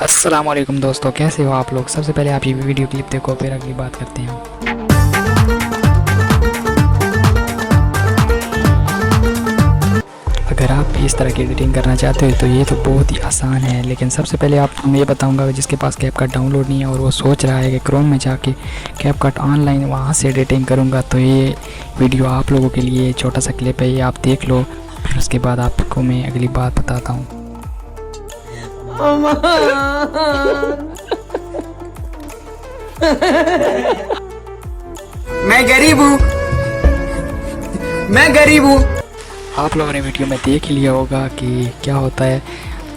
अस्सलाम वालेकुम दोस्तों, कैसे हो आप लोग। सबसे पहले आप ये वीडियो क्लिप देखो, फिर अगली बात करते हैं हम। अगर आप इस तरह की एडिटिंग करना चाहते हो तो ये तो बहुत ही आसान है, लेकिन सबसे पहले आपको मैं ये बताऊंगा जिसके पास कैपकट डाउनलोड नहीं है और वो सोच रहा है कि क्रोम में जाके कैपकट ऑनलाइन वहाँ से एडिटिंग करूँगा, तो ये वीडियो आप लोगों के लिए छोटा सा क्लिप है, ये आप देख लो। फिर उसके बाद आपको मैं अगली बात बताता हूँ। मैं गरीब हूँ, मैं गरीब हूँ। आप लोगों ने वीडियो में देख लिया होगा कि क्या होता है,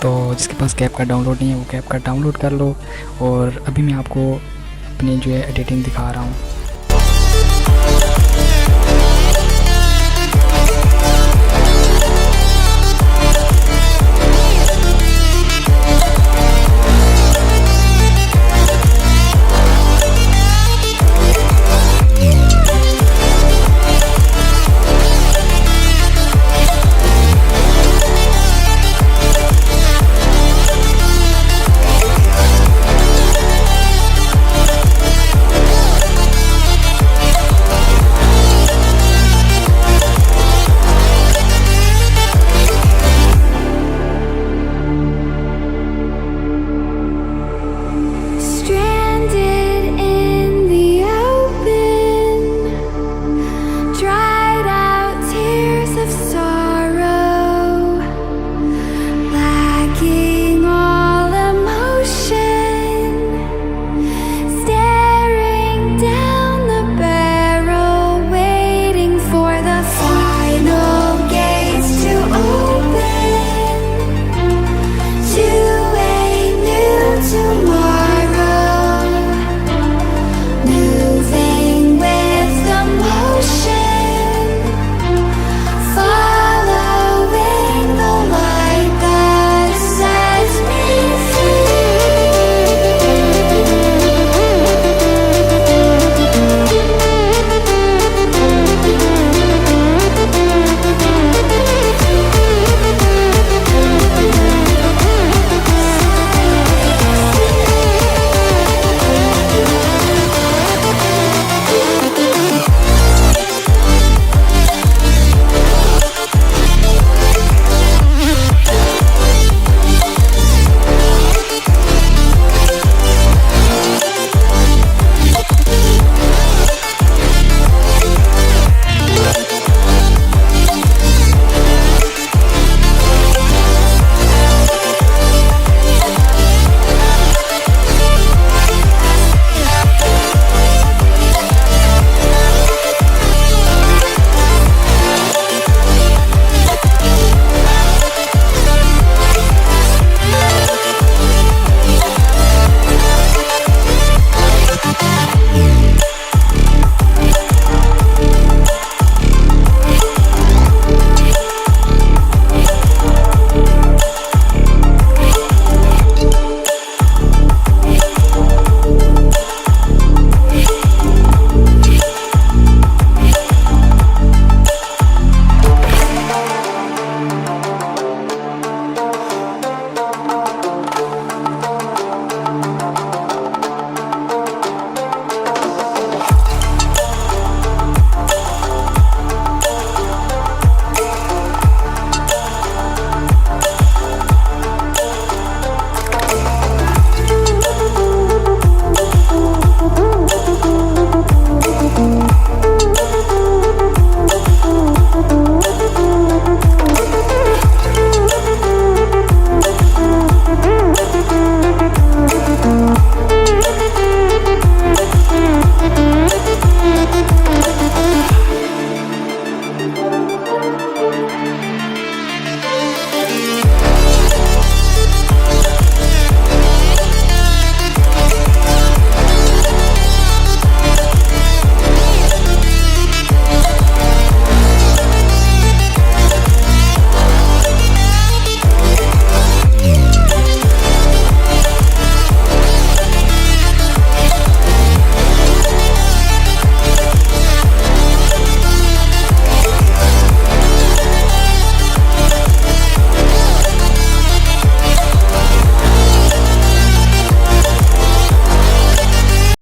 तो जिसके पास कैपकट डाउनलोड नहीं है वो कैपकट डाउनलोड कर लो। और अभी मैं आपको अपनी जो है एडिटिंग दिखा रहा हूँ।